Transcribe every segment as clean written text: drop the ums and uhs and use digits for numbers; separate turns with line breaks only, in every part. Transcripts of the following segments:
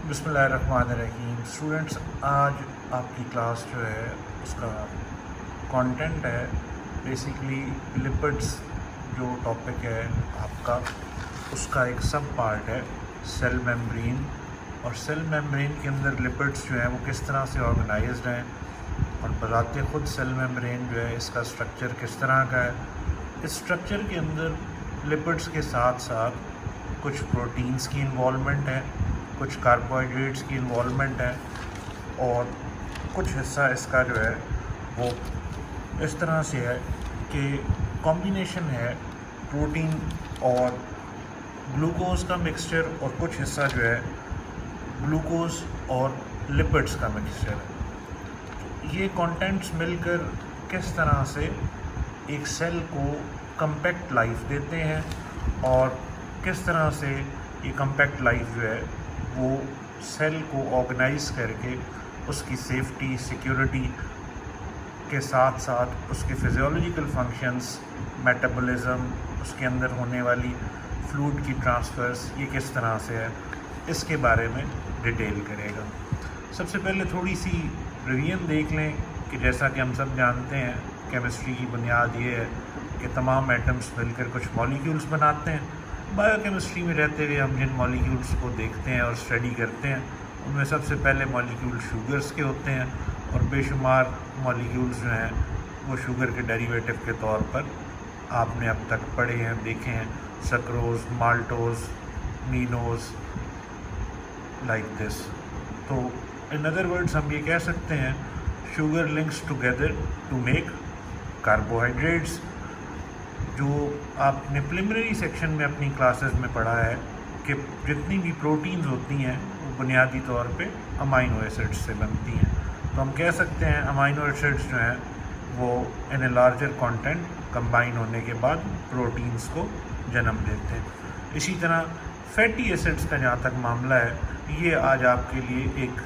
बिस्मिल्लाहिर्रहमानिर्रहीम। स्टूडेंट्स, आज आपकी क्लास जो है उसका कंटेंट है बेसिकली लिपिड्स। जो टॉपिक है आपका उसका एक सब पार्ट है सेल मेम्ब्रेन, और सेल मेम्ब्रेन के अंदर लिपिड्स जो हैं वो किस तरह से ऑर्गेनाइज्ड हैं, और बज़ाते ख़ुद सेल मेम्ब्रेन जो है इसका स्ट्रक्चर किस तरह का है। इस स्ट्रक्चर के अंदर लिपिड्स के साथ साथ कुछ प्रोटीन्स की इन्वॉल्वमेंट है, कुछ कार्बोहाइड्रेट्स की इन्वॉल्वमेंट है, और कुछ हिस्सा इसका जो है वो इस तरह से है कि कॉम्बिनेशन है प्रोटीन और ग्लूकोज का मिक्सचर, और कुछ हिस्सा जो है ग्लूकोज और लिपिड्स का मिक्सचर है। ये कंटेंट्स मिलकर किस तरह से एक सेल को कम्पैक्ट लाइफ देते हैं, और किस तरह से ये कम्पैक्ट लाइफ जो है वो सेल को ऑर्गेनाइज करके उसकी सेफ्टी सिक्योरिटी के साथ साथ उसके फिजियोलॉजिकल फंक्शंस, मेटाबॉलिज्म, उसके अंदर होने वाली फ्लूइड की ट्रांसफर्स, ये किस तरह से है, इसके बारे में डिटेल करेगा। सबसे पहले थोड़ी सी रिवीजन देख लें कि जैसा कि हम सब जानते हैं केमिस्ट्री की बुनियाद ये है कि तमाम एटम्स मिलकर कुछ मॉलिक्यूल्स बनाते हैं। बायोकेमिस्ट्री में रहते हुए हम जिन मॉलिक्यूल्स को देखते हैं और स्टडी करते हैं उनमें सबसे पहले मॉलिक्यूल शुगर्स के होते हैं, और बेशुमार मॉलिक्यूल्स जो हैं वो शुगर के डेरिवेटिव के तौर पर आपने अब तक पढ़े हैं, देखे हैं, sucrose, maltose, mannose, like this. तो इन अदर वर्ड्स हम ये कह सकते हैं sugar links together to make carbohydrates. जो आपने प्रिलिमिनरी सेक्शन में अपनी क्लासेस में पढ़ा है कि जितनी भी प्रोटीन्स होती हैं वो बुनियादी तौर पे अमाइनो एसिड्स से बनती हैं। तो हम कह सकते हैं अमाइनो एसिड्स जो हैं वो इन ए लार्जर कंटेंट कंबाइन होने के बाद प्रोटीन्स को जन्म देते हैं। इसी तरह फैटी एसिड्स का जहाँ तक मामला है, ये आज आपके लिए एक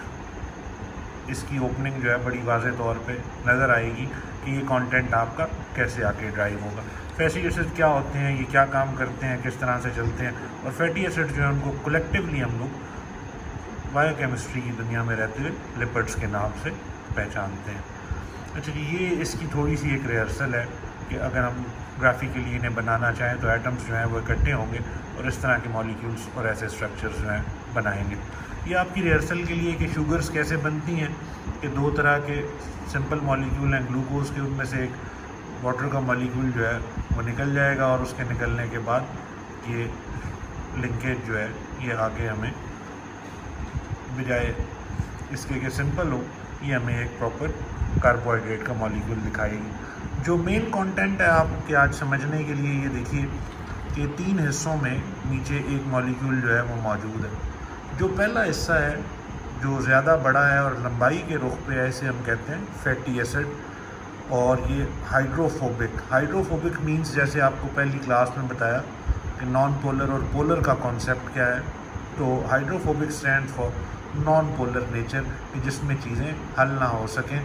इसकी ओपनिंग जो है बड़ी वाज़े तौर पे नज़र आएगी कि ये कंटेंट आपका कैसे आके ड्राइव होगा। फैटी एसिड क्या होते हैं, ये क्या काम करते हैं, किस तरह से चलते हैं, और फैटी एसिड जो है उनको कलेक्टिवली हम लोग बायोकेमिस्ट्री की दुनिया में रहते हुए लिपिड्स के नाम से पहचानते हैं। अच्छा जी, ये इसकी थोड़ी सी एक रिहर्सल है कि अगर हम ग्राफिकली इन्हें बनाना चाहें तो एटम्स जो हैं वो इकट्ठे होंगे और इस तरह के मॉलिक्यूल्स और ऐसे स्ट्रक्चर्स जो हैं बनाएंगे। ये आपकी रिहर्सल के लिए कि शुगर्स कैसे बनती हैं, कि दो तरह के सिंपल मॉलिक्यूल हैं ग्लूकोज के, उनमें से एक वाटर का मॉलिक्यूल जो है वो निकल जाएगा, और उसके निकलने के बाद ये लिंकेज जो है ये आगे हमें बजाय इसके कि सिंपल हो, ये हमें एक प्रॉपर कार्बोहाइड्रेट का मॉलिक्यूल दिखाएगी। जो मेन कंटेंट है आपके आज समझने के लिए, ये देखिए कि तीन हिस्सों में नीचे एक मॉलिक्यूल जो है वो मौजूद है। जो पहला हिस्सा है जो ज़्यादा बड़ा है और लंबाई के रुख पे है, इसे हम कहते हैं फैटी एसिड, और ये हाइड्रोफोबिक मींस जैसे आपको पहली क्लास में बताया कि नॉन पोलर और पोलर का कॉन्सेप्ट क्या है। तो hydrophobic stand for non polar nature, कि जिसमें चीज़ें हल ना हो सकें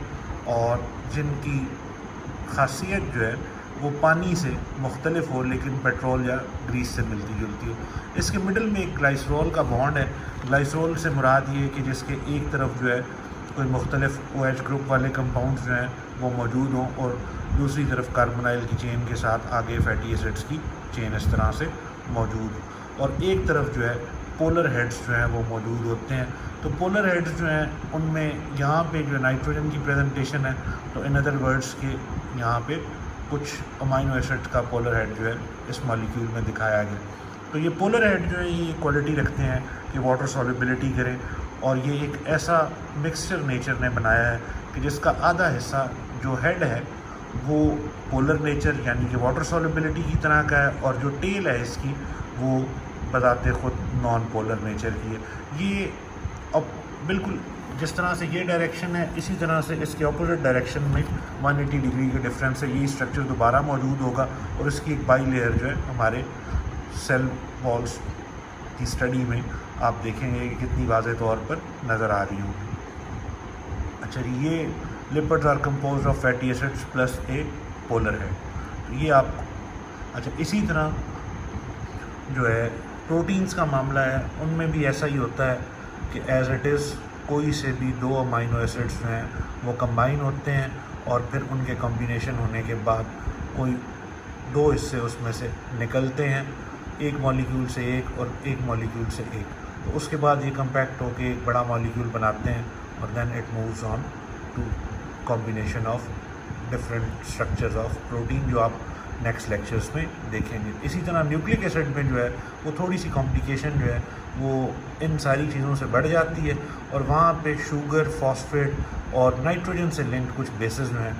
और जिनकी खासियत जो है वो पानी से मुख्तलिफ हो लेकिन पेट्रोल या ग्रीस से मिलती जुलती हो। इसके मिडल में एक ग्लाइसरॉल का बॉन्ड है। ग्लाइसरॉल से मुराद ये है कि जिसके एक तरफ जो है कोई मुख्तलिफ OH ग्रुप वाले कंपाउंड्स जो हैं वो मौजूद हों, और दूसरी तरफ कार्बोनाइल की चेन के साथ आगे फैटी एसिड्स की चेन इस तरह से मौजूद हो, और एक तरफ जो है पोलर हेड्स जो हैं वो मौजूद होते हैं। तो पोलर हेड्स जो हैं उनमें यहाँ पे जो नाइट्रोजन की प्रेजेंटेशन है, तो इन अदर वर्ड्स के यहाँ पे कुछ अमाइनो एसिड का पोलर हेड जो है इस मॉलिक्यूल में दिखाया गया। तो ये पोलर हेड जो है ये क्वालिटी रखते हैं कि वाटर सॉल्युबिलिटी करें, और ये एक ऐसा मिक्सचर नेचर ने बनाया है कि जिसका आधा हिस्सा जो हेड है वो पोलर नेचर यानी कि वाटर सॉल्युबिलिटी की तरह का है, और जो टेल है इसकी वो बताते ख़ुद नॉन पोलर नेचर की है। ये अब बिल्कुल जिस तरह से ये डायरेक्शन है, इसी तरह से इसके अपोजिट डायरेक्शन में 180 डिग्री के डिफरेंस से यही स्ट्रक्चर दोबारा मौजूद होगा, और इसकी एक बाई लेयर जो है हमारे सेल वॉल्स की स्टडी में आप देखेंगे कि कितनी वाज़े तौर पर नज़र आ रही होगी। अच्छा जी, ये lipids are composed of fatty acids plus a polar head. तो ये आप अच्छा, इसी तरह जो है प्रोटीन्स का मामला है, उनमें भी ऐसा ही होता है کہ ایز اٹ از کوئی سے بھی دو امینو ایسڈس جو ہیں وہ کمبائن ہوتے ہیں اور پھر ان کے کمبینیشن ہونے کے بعد کوئی دو حصے اس میں سے نکلتے ہیں، ایک مالیکیول سے ایک اور ایک مالیکیول سے ایک، تو اس کے بعد یہ کمپیکٹ ہو کے ایک بڑا مالیکیول بناتے ہیں اور then it moves on to combination of different structures of protein, جو آپ نیکسٹ لیکچرز میں دیکھیں گے۔ اسی طرح نیوکلک ایسڈ میں جو ہے وہ تھوڑی سی کمپلیکیشن جو ہے وہ ان ساری چیزوں سے بڑھ جاتی ہے، اور وہاں پہ شوگر، فاسفیٹ اور نائٹروجن سے لنکڈ کچھ بیسز جو ہیں،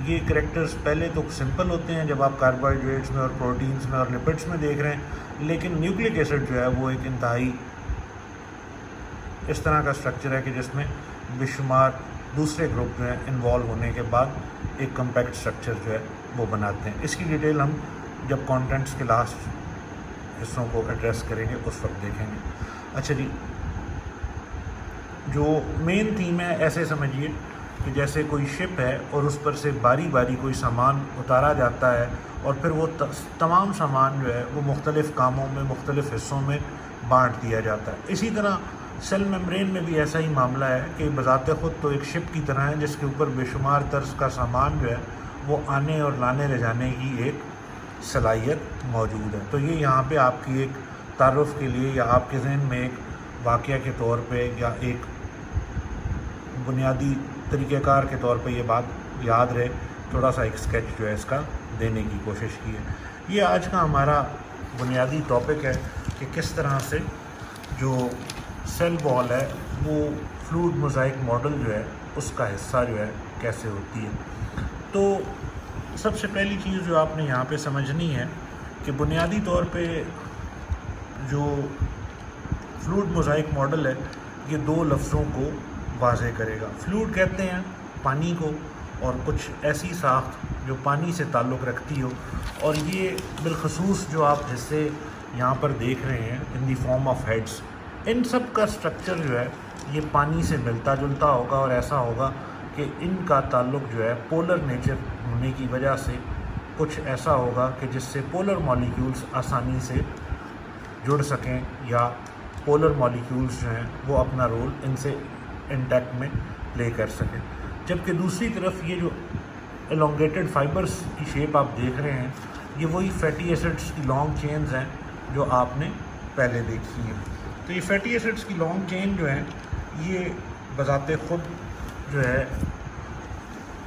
یہ کریکٹرز پہلے تو سمپل ہوتے ہیں جب آپ کاربوہائیڈریٹس میں اور پروٹینز میں اور لپڈس میں دیکھ رہے ہیں، لیکن نیوکلک ایسڈ جو ہے وہ ایک انتہائی اس طرح کا اسٹرکچر ہے کہ جس میں بے شمار دوسرے گروپ جو ہیں انوالو ہونے کے بعد ایک کمپیکٹ اسٹرکچر جو ہے وہ بناتے ہیں۔ اس کی ڈیٹیل ہم جب کانٹینٹس کے لاسٹ حصوں کو ایڈریس کریں گے اس وقت دیکھیں گے۔ اچھا جی، جو مین تھیم ہے ایسے سمجھیے کہ جیسے کوئی شپ ہے اور اس پر سے باری باری کوئی سامان اتارا جاتا ہے اور پھر وہ تمام سامان جو ہے وہ مختلف کاموں میں، مختلف حصوں میں بانٹ دیا جاتا ہے۔ اسی طرح سیل میمبرین میں بھی ایسا ہی معاملہ ہے کہ بذات خود تو ایک شپ کی طرح ہے جس کے اوپر بے شمار طرز کا سامان جو ہے وہ آنے اور لانے لے جانے کی ایک صلاحیت موجود ہے۔ تو یہ یہاں پہ آپ کی ایک تعارف کے لیے یا آپ کے ذہن میں ایک واقعہ کے طور پہ یا ایک بنیادی طریقہ کار کے طور پہ یہ بات یاد رہے، تھوڑا سا ایک اسکیچ جو ہے اس کا دینے کی کوشش کی ہے۔ یہ آج کا ہمارا بنیادی ٹاپک ہے کہ کس طرح سے جو سیل وال ہے وہ فلوئڈ موزائک ماڈل جو ہے اس کا حصہ جو ہے کیسے ہوتی ہے۔ تو سب سے پہلی چیز جو آپ نے یہاں پہ سمجھنی ہے کہ بنیادی طور پہ جو فلوئڈ موزائک ماڈل ہے یہ دو لفظوں کو واضح کرے گا۔ فلوئڈ کہتے ہیں پانی کو، اور کچھ ایسی ساخت جو پانی سے تعلق رکھتی ہو، اور یہ بالخصوص جو آپ حصے یہاں پر دیکھ رہے ہیں ان دی فارم آف ہیڈس، ان سب کا سٹرکچر جو ہے یہ پانی سے ملتا جلتا ہوگا، اور ایسا ہوگا کہ ان کا تعلق جو ہے پولر نیچر ہونے کی وجہ سے کچھ ایسا ہوگا کہ جس سے پولر مالیکیولز آسانی سے جڑ سکیں، یا پولر مالیکیولز جو ہیں وہ اپنا رول ان سے انٹیکٹ میں پلے کر سکیں۔ جبکہ دوسری طرف یہ جو الانگیٹڈ فائبرز کی شیپ آپ دیکھ رہے ہیں یہ وہی فیٹی ایسڈس کی لانگ چینز ہیں جو آپ نے پہلے دیکھی ہیں۔ تو یہ فیٹی ایسڈس کی لانگ چین جو ہیں یہ بذات خود جو ہے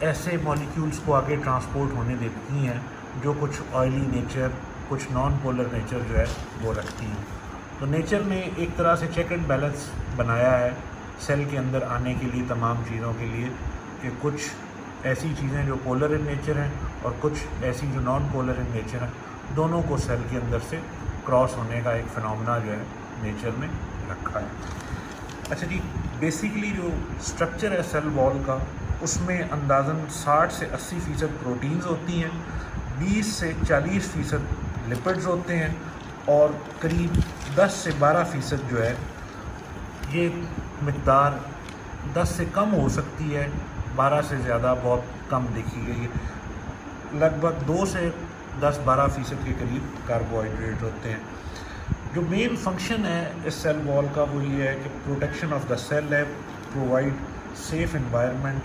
ایسے مالیکیولز کو آگے ٹرانسپورٹ ہونے دیتی ہیں جو کچھ آئلی نیچر، کچھ نان پولر نیچر جو ہے وہ رکھتی ہیں۔ تو نیچر نے ایک طرح سے چیک اینڈ بیلنس بنایا ہے سیل کے اندر آنے کے لیے تمام چیزوں کے لیے، کہ کچھ ایسی چیزیں جو پولر ان نیچر ہیں اور کچھ ایسی جو نان پولر ان نیچر ہیں، دونوں کو سیل کے اندر سے کراس ہونے کا ایک فنامنا جو ہے نیچر میں رکھا ہے۔ اچھا جی، بیسیکلی جو سٹرکچر ہے سیل وال کا اس میں اندازاً 60 سے 80% پروٹینز ہوتی ہیں، 20 سے 40% لپڈز ہوتے ہیں، اور قریب 10 سے 12% جو ہے یہ مقدار 10 سے کم ہو سکتی ہے، 12 سے زیادہ بہت کم دیکھی گئی ہے، لگ بھگ 2 سے 10-12% کے قریب کاربوہائیڈریٹ ہوتے ہیں۔ جو مین فنکشن ہے اس سیل وال کا وہ یہ ہے کہ پروٹیکشن آف دا سیل ہے، پرووائڈ سیف انوائرمنٹ۔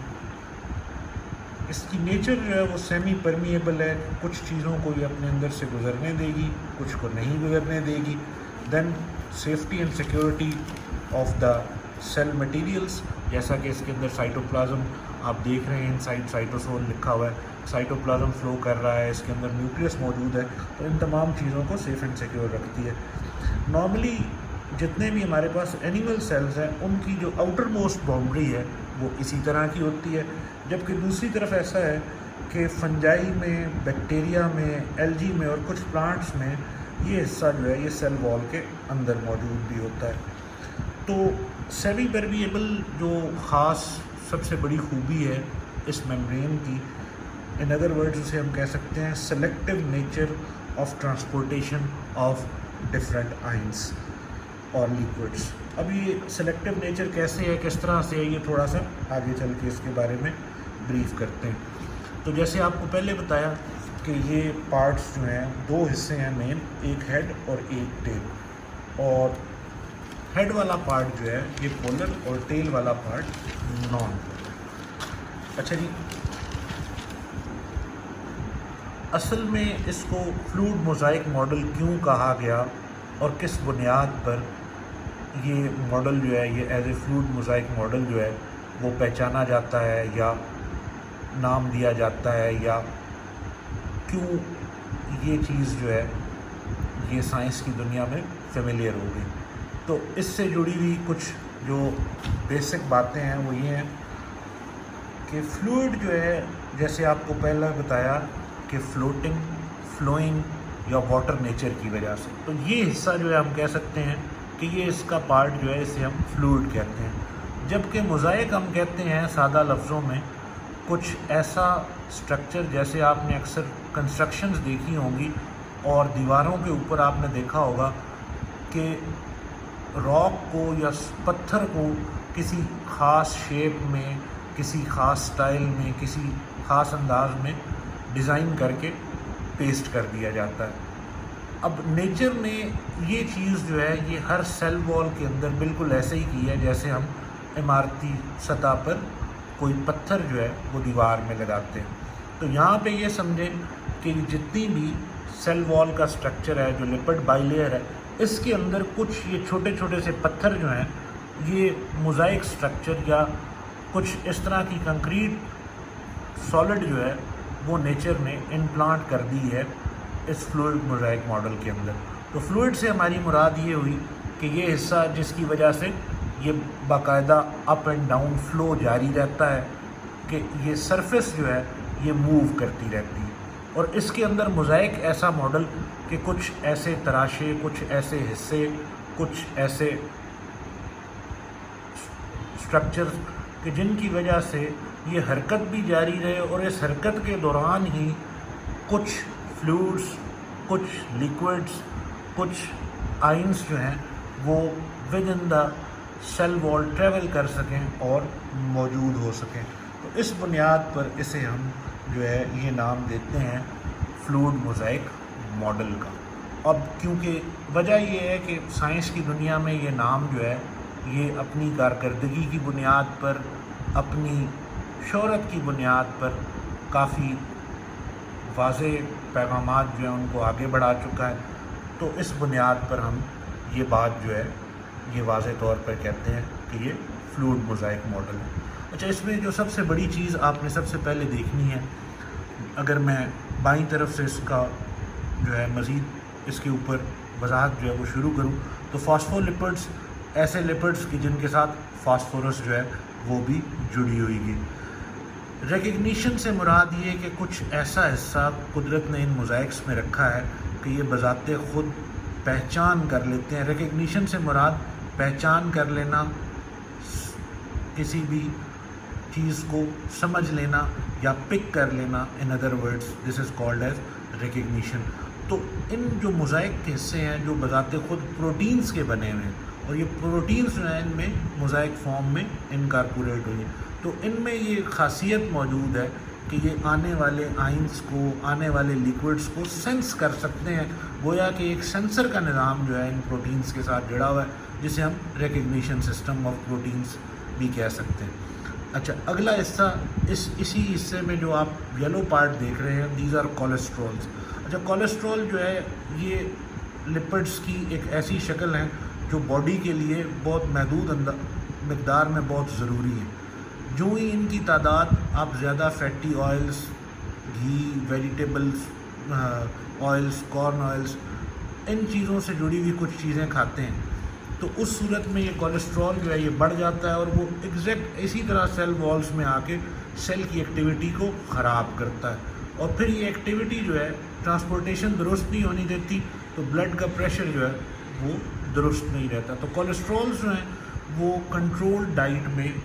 اس کی نیچر جو ہے وہ سیمی پرمیبل ہے، کچھ چیزوں کو یہ اپنے اندر سے گزرنے دے گی، کچھ کو نہیں گزرنے دے گی۔ Then safety and security of the cell materials, جیسا کہ اس کے اندر سائٹوپلازم آپ دیکھ رہے ہیں، انسائڈ سائٹوسول لکھا ہوا ہے، سائٹوپلازم فلو کر رہا ہے، اس کے اندر نیوکلیس موجود ہے، تو ان تمام چیزوں کو سیف اینڈ سیکیور رکھتی ہے۔ نارملی جتنے بھی ہمارے پاس اینیمل سیلز ہیں ان کی جو آؤٹر موسٹ باؤنڈری ہے وہ اسی طرح کی ہوتی ہے، جبکہ دوسری طرف ایسا ہے کہ فنجائی میں، بیکٹیریا میں، ایلجی میں اور کچھ پلانٹس میں یہ حصہ جو ہے یہ سیل وال کے اندر موجود بھی ہوتا ہے۔ تو سیمی پرمیبل جو خاص سب سے بڑی خوبی ہے اس میمبرین کی، ان ادر ورڈز اسے ہم کہہ سکتے ہیں selective nature of transportation of different ions اور لیکوڈس۔ اب یہ سلیکٹیو نیچر کیسے ہے، کس طرح سے ہے، یہ تھوڑا سا آگے چل کے اس کے بارے میں بریف کرتے ہیں۔ تو جیسے آپ کو پہلے بتایا کہ یہ پارٹس جو ہیں دو حصے ہیں مین، ایک ہیڈ اور ایک ٹیل، اور हेड वाला पार्ट जो है ये पोलर और टेल वाला पार्ट नॉन पोलर। अच्छा जी, असल में इसको फ्लूइड मोज़ाइक मॉडल क्यों कहा गया और किस बुनियाद पर ये मॉडल जो है ये as a fluid mosaic model जो है वो पहचाना जाता है या नाम दिया जाता है, या क्यों ये चीज़ जो है ये साइंस की दुनिया में फेमिलियर हो गई। तो इससे जुड़ी हुई कुछ जो बेसिक बातें हैं वो ये हैं कि फ्लूइड जो है, जैसे आपको पहले बताया कि फ्लोटिंग, फ्लोइंग या वाटर नेचर की वजह से, तो ये हिस्सा जो है हम कह सकते हैं कि ये इसका पार्ट जो है इसे हम फ्लूइड कहते हैं। जबकि मोज़ाइक हम कहते हैं सादा लफ्ज़ों में कुछ ऐसा स्ट्रक्चर, जैसे आपने अक्सर कंस्ट्रक्शंस देखी होंगी और दीवारों के ऊपर आपने देखा होगा कि रॉक को या पत्थर को किसी ख़ास शेप में, किसी ख़ास स्टाइल में, किसी ख़ास अंदाज में डिज़ाइन करके पेस्ट कर दिया जाता है। अब नेचर ने ये चीज़ जो है ये हर सेल वॉल के अंदर बिल्कुल ऐसे ही की है जैसे हम इमारती सतह पर कोई पत्थर जो है वो दीवार में लगाते हैं। तो यहाँ पे ये समझें कि जितनी भी सेल वॉल का स्ट्रक्चर है, जो लिपिड बाइलेयर है, इसके अंदर कुछ ये छोटे छोटे से पत्थर जो हैं ये मोज़ाइक स्ट्रक्चर या कुछ इस तरह की कंक्रीट सॉलिड जो है वो नेचर ने इम्प्लांट कर दी है इस फ्लूइड मोज़ाइक मॉडल के अंदर। तो फ्लूइड से हमारी मुराद ये हुई कि ये हिस्सा जिसकी वजह से ये बाकायदा अप एंड डाउन फ्लो जारी रहता है, कि ये सरफेस जो है ये मूव करती रहती है। और इसके अंदर मोज़ाइक ऐसा मॉडल कि कुछ ऐसे तराशे, कुछ ऐसे हिस्से, कुछ ऐसे स्ट्रक्चर्स कि जिनकी वजह से ये हरकत भी जारी रहे और इस हरकत के दौरान ही कुछ फ्लूइड्स, कुछ लिक्विड्स, कुछ आइंस जो हैं वो within the cell wall travel कर सकें और मौजूद हो सकें। तो इस बुनियाद पर इसे हम जो है ये नाम देते हैं फ्लूइड मोज़ाइक मॉडल का। अब क्योंकि वजह ये है कि साइंस की दुनिया में ये नाम जो है ये अपनी कारकर्दगी की बुनियाद पर, अपनी शोहरत की बुनियाद पर काफ़ी वाज़े पैगामात जो हैं उनको आगे बढ़ा चुका है। तो इस बुनियाद पर हम ये बात जो है ये वाज़े तौर पर कहते हैं कि ये फ्लूइड मोज़ाइक मॉडल है। अच्छा, इसमें जो सबसे बड़ी चीज़ आपने सबसे पहले देखनी है, अगर मैं बाईं तरफ से इसका जो है मज़ीद इसके ऊपर वजाहत जो है वो शुरू करूँ, तो फॉस्फोलिपिड्स ऐसे लिपिड्स की जिनके साथ फास्फोरस जो है वो भी जुड़ी हुई है। रिकग्निशन से मुराद ये कि कुछ ऐसा हिस्सा कुदरत ने इन मोज़ाइक्स में रखा है कि ये बज़ाते ख़ुद पहचान कर लेते हैं। रिकग्निशन से मुराद पहचान कर लेना, किसी भी चीज़ को समझ लेना या पिक कर लेना, in other words this is called as recognition. तो इन जो मोज़ाइक के हिस्से हैं जो बज़ाते ख़ुद प्रोटीन्स के बने हुए हैं, और ये प्रोटीन्स जो हैं इनमें मोज़ाइक फॉर्म में इनकॉर्पोरेट हुई हैं, तो इनमें ये ख़ासियत मौजूद है कि ये आने वाले आइंस को, आने वाले लिक्विड्स को सेंस कर सकते हैं। गोया कि एक सेंसर का निज़ाम जो है इन प्रोटीन्स के साथ जुड़ा हुआ है, जिसे हम रिकग्निशन सिस्टम ऑफ प्रोटीन्स भी कह सकते हैं। अच्छा, अगला हिस्सा इसी हिस्से में जो आप येलो पार्ट देख रहे हैं, दीज आर कोलेस्ट्रॉल्स। अच्छा, कोलेस्ट्रॉल जो है ये लिपिड्स की एक ऐसी शक्ल है जो बॉडी के लिए बहुत महदूद मिकदार में बहुत ज़रूरी है। जो ही इनकी तादाद आप ज़्यादा फैटी ऑयल्स, घी, वेजिटेबल्स ऑयल्स, कॉर्न ऑयल्स, इन चीज़ों से जुड़ी हुई कुछ चीज़ें खाते हैं, तो उस सूरत में ये कोलेस्ट्रॉल जो है ये बढ़ जाता है और वो एग्जैक्ट इसी तरह सेल वॉल्स में आके सेल की एक्टिविटी को ख़राब करता है। और फिर ये एक्टिविटी जो है ट्रांसपोर्टेशन दुरुस्त नहीं होने देती, तो ब्लड का प्रेशर जो है वो दुरुस्त नहीं रहता। तो कोलेस्ट्रॉल जो हैं वो कंट्रोल्ड डाइट में